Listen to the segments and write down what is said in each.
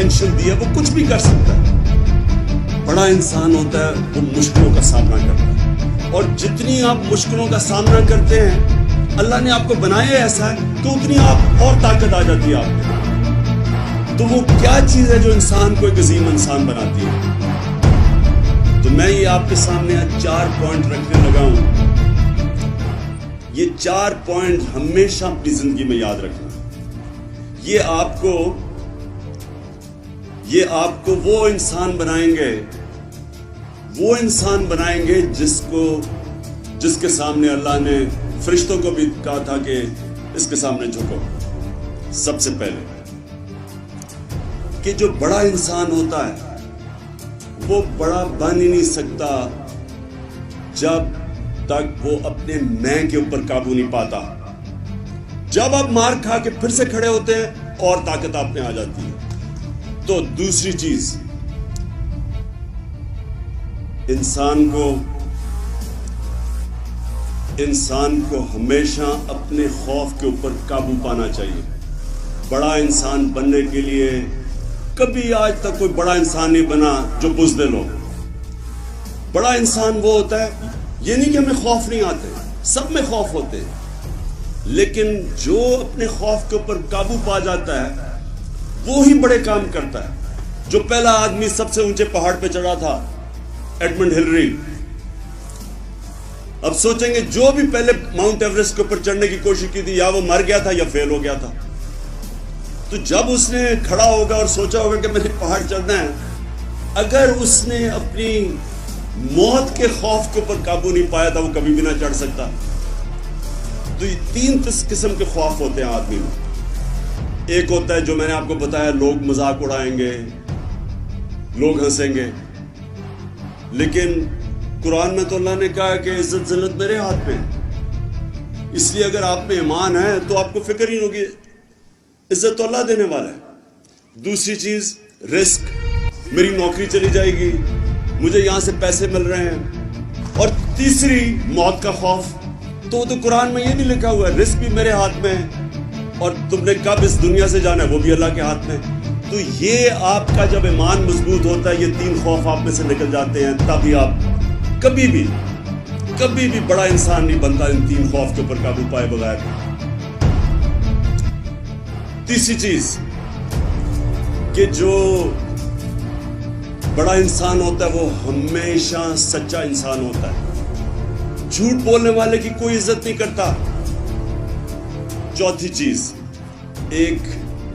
Potential دی ہے وہ کچھ بھی کر سکتا ہے. بڑا انسان ہوتا ہے وہ مشکلوں کا سامنا کرتا ہے, اور جتنی آپ مشکلوں کا سامنا کرتے ہیں اللہ نے آپ کو بنایا ایسا ہے تو اتنی آپ اور طاقت آ جاتی ہے آپ میں. تو وہ کیا چیز ہے جو انسان کو ایک عظیم انسان بناتی ہے؟ تو میں یہ آپ کے سامنے 4 پوائنٹ رکھنے لگا ہوں. یہ 4 پوائنٹ ہمیشہ اپنی زندگی میں یاد رکھنا. یہ آپ کو وہ انسان بنائیں گے جس کے سامنے اللہ نے فرشتوں کو بھی کہا تھا کہ اس کے سامنے جھکو. سب سے پہلے کہ جو بڑا انسان ہوتا ہے وہ بڑا بن ہی نہیں سکتا جب تک وہ اپنے میں کے اوپر قابو نہیں پاتا. جب آپ مار کھا کے پھر سے کھڑے ہوتے ہیں اور طاقت آپ میں آ جاتی ہے. تو دوسری چیز, انسان کو ہمیشہ اپنے خوف کے اوپر قابو پانا چاہیے. بڑا انسان بننے کے لیے کبھی آج تک کوئی بڑا انسان نہیں بنا جو بزدل ہو. بڑا انسان وہ ہوتا ہے, یہ نہیں کہ ہمیں خوف نہیں آتے, سب میں خوف ہوتے ہیں, لیکن جو اپنے خوف کے اوپر قابو پا جاتا ہے وہی بڑے کام کرتا ہے. جو پہلا آدمی سب سے اونچے پہاڑ پہ چڑھا تھا, ایڈمنڈ ہلری. اب سوچیں گے جو بھی پہلے ماؤنٹ ایوریسٹ کے اوپر چڑھنے کی کوشش کی تھی یا وہ مر گیا تھا یا فیل ہو گیا تھا. تو جب اس نے کھڑا ہوگا اور سوچا ہوگا کہ میں نے پہاڑ چڑھنا ہے, اگر اس نے اپنی موت کے خوف کے اوپر قابو نہیں پایا تھا وہ کبھی بھی نہ چڑھ سکتا. تو یہ 3 قسم کے خوف ہوتے ہیں آدمی میں. ایک ہوتا ہے جو میں نے آپ کو بتایا, لوگ مذاق اڑائیں گے, لوگ ہنسیں گے. لیکن قرآن میں تو اللہ نے کہا کہ عزت ذلت میرے ہاتھ میں ہے. اس لیے اگر آپ میں ایمان ہے تو آپ کو فکر ہی ہوگی, عزت تو اللہ دینے والا ہے. دوسری چیز رسک, میری نوکری چلی جائے گی, مجھے یہاں سے پیسے مل رہے ہیں. اور تیسری موت کا خوف. تو قرآن میں یہ نہیں لکھا ہوا ہے رزق بھی میرے ہاتھ میں ہے اور تم نے کب اس دنیا سے جانا ہے وہ بھی اللہ کے ہاتھ میں. تو یہ آپ کا جب ایمان مضبوط ہوتا ہے یہ 3 خوف آپ میں سے نکل جاتے ہیں, تبھی آپ کبھی بھی بڑا انسان نہیں بنتا ان 3 خوف کے اوپر قابو پائے بغیر. تیسری چیز کہ جو بڑا انسان ہوتا ہے وہ ہمیشہ سچا انسان ہوتا ہے. جھوٹ بولنے والے کی کوئی عزت نہیں کرتا. چوتھی چیز, ایک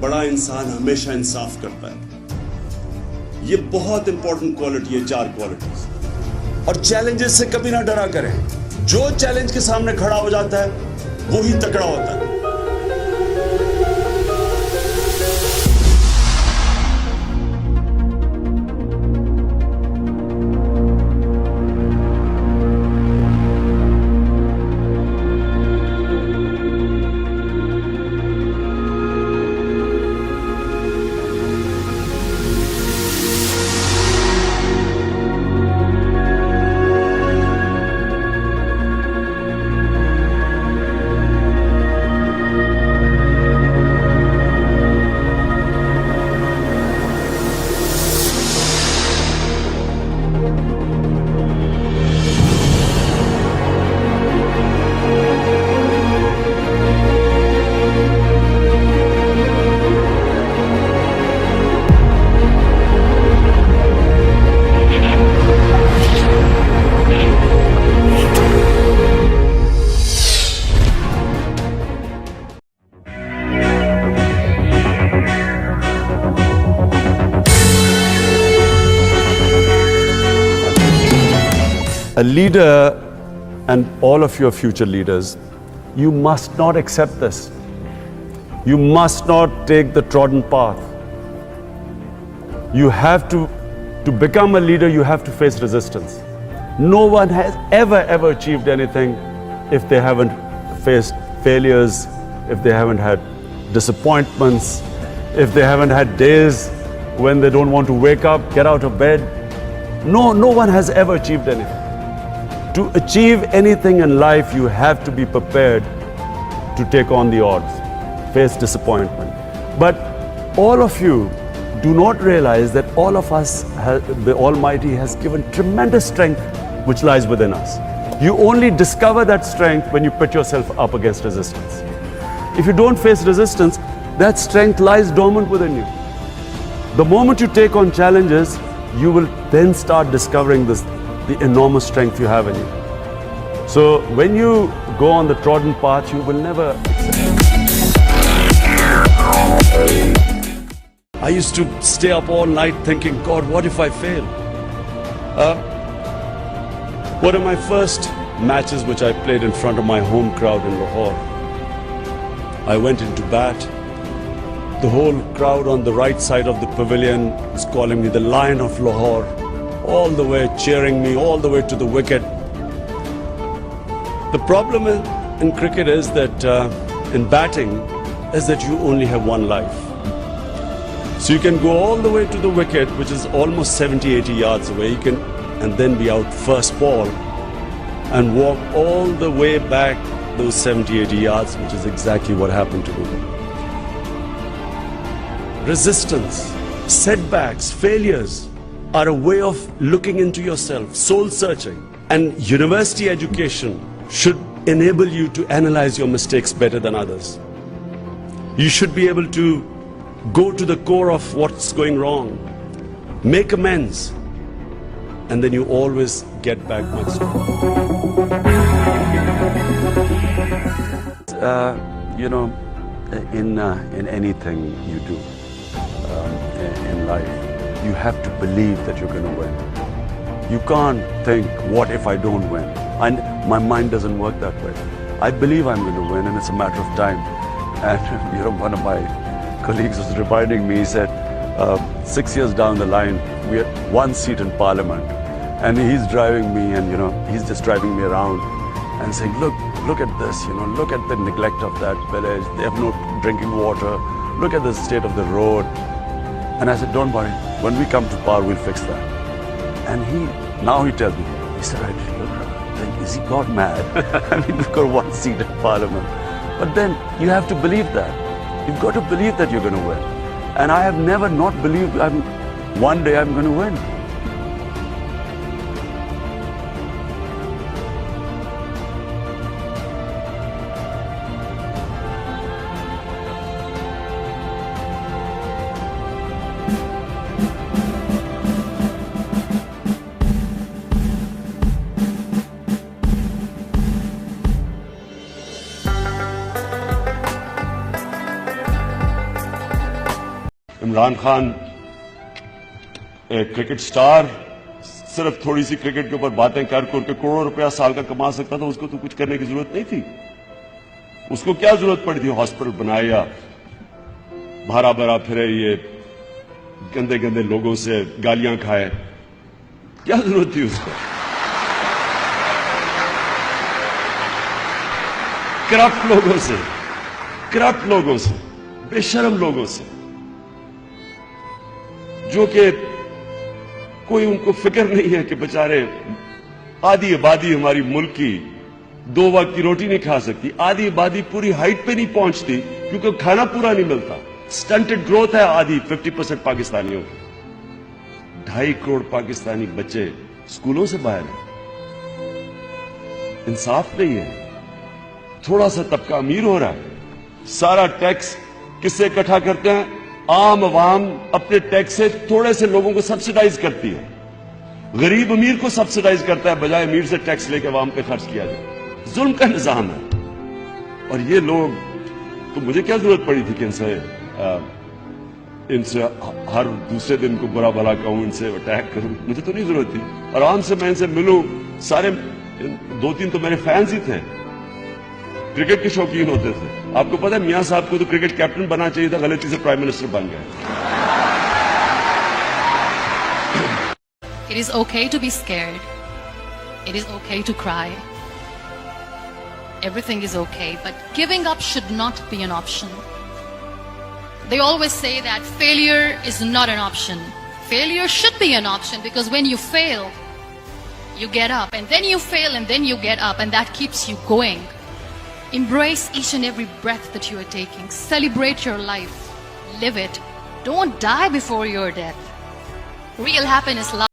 بڑا انسان ہمیشہ انصاف کرتا ہے. یہ بہت امپورٹنٹ کوالٹی ہے, 4 کوالٹیز. اور چیلنجز سے کبھی نہ ڈرا کریں. جو چیلنج کے سامنے کھڑا ہو جاتا ہے وہی تکڑا ہوتا ہے. A leader, and all of your future leaders, you must not accept this. You must not take the trodden path. You have to become a leader, you have to face resistance. No one has ever achieved anything if they haven't faced failures, if they haven't had disappointments, if they haven't had days when they don't want to wake up, get out of bed. No one has ever achieved anything. To achieve anything in life, you have to be prepared to take on the odds, face disappointment. But all of you, do not realize that all of us, the Almighty has given tremendous strength which lies within us. You only discover that strength when you put yourself up against resistance. If you don't face resistance, that strength lies dormant within you. The moment you take on challenges, you will then start discovering the enormous strength you have in you. So when you go on the trodden path, you will never I used to stay up all night thinking, God, what if I fail? One of my first matches which I played in front of my home crowd in Lahore, I went into bat. The whole crowd on the right side of the pavilion was calling me the Lion of Lahore, all the way cheering me all the way to the wicket. The problem in cricket is that in batting is that you only have one life. So you can go all the way to the wicket, which is almost 70-80 yards away, and then be out first ball and walk all the way back those 70-80 yards, which is exactly what happened to me. Resistance, setbacks, failures are a way of looking into yourself, soul searching. And university education should enable you to analyze your mistakes better than others. You should be able to go to the core of what's going wrong, make amends, and then you always get back much stronger. In anything you do in life, you have to believe that you're going to win. You can't think, what if I don't win? And my mind doesn't work that way. I believe I'm going to win, and it's a matter of time. And one of my colleagues was reminding me, he said, 6 years down the line, we had one seat in Parliament, and he's driving me, and he's just driving me around and saying, look at this, look at the neglect of that village. They have no drinking water. Look at the state of the road. And I said, don't worry, when we come to power, we'll fix that. And now he tells me, he said, is he got mad? I mean, we've got one seat in Parliament. But then you have to believe that. You've got to believe that you're going to win. And I have never not believed one day I'm going to win. Imran Khan एक cricket star सिर्फ थोड़ी सी cricket के ऊपर बातें कर करोड़ों रुपया साल का कमा सकता था, उसको तो कुछ करने की जरूरत नहीं थी। उसको क्या जरूरत पड़ी थी हॉस्पिटल बनाए या भरा भरा फिरे, ये गंदे गंदे लोगों से गालियां खाए? क्या जरूरत थी उसको? करप्ट लोगों से, बेशर्म लोगों से, जो कि कोई उनको फिक्र नहीं है कि बेचारे आधी आबादी हमारी मुल्क की 2 वक्त की रोटी नहीं खा सकती, आधी आबादी पूरी हाइट पे नहीं पहुंचती क्योंकि खाना पूरा नहीं मिलता, स्टंटेड ग्रोथ है आधी 50% पाकिस्तानियों की, 2.5 करोड़ पाकिस्तानी बच्चे स्कूलों से बाहर हैं। इंसाफ नहीं है। थोड़ा सा तबका अमीर हो रहा है, सारा टैक्स किससे इकट्ठा करते हैं? आम अवाम अपने टैक्स से थोड़े से लोगों को सब्सिडाइज करती है, गरीब अमीर को सब्सिडाइज करता है, बजाय अमीर से टैक्स लेके अवाम पे खर्च किया जाए। जुल्म का निजाम है। और ये लोग, तो मुझे क्या जरूरत पड़ी थी कि इनसे हर दूसरे दिन को बुरा भला कहूं, इनसे अटैक करूं? मुझे तो नहीं जरूरत थी। आराम से मैं इनसे मिलूं, सारे 2-3 तो मेरे फैंस ही थे, क्रिकेट के शौकीन होते थे। आपको पता है मियां साहब को तो क्रिकेट कैप्टन बनना चाहिए था, गलती से प्राइम मिनिस्टर बन गए। It is okay to be scared. It is okay to cry. Everything is okay, but giving up should not be an option. They always say that failure is not an option. Failure should be an option, because when you fail, you get up, and then you fail, and then you get up, and that keeps you going. Embrace each and every breath that you are taking. Celebrate your life. Live it. Don't die before your death. Real happiness lies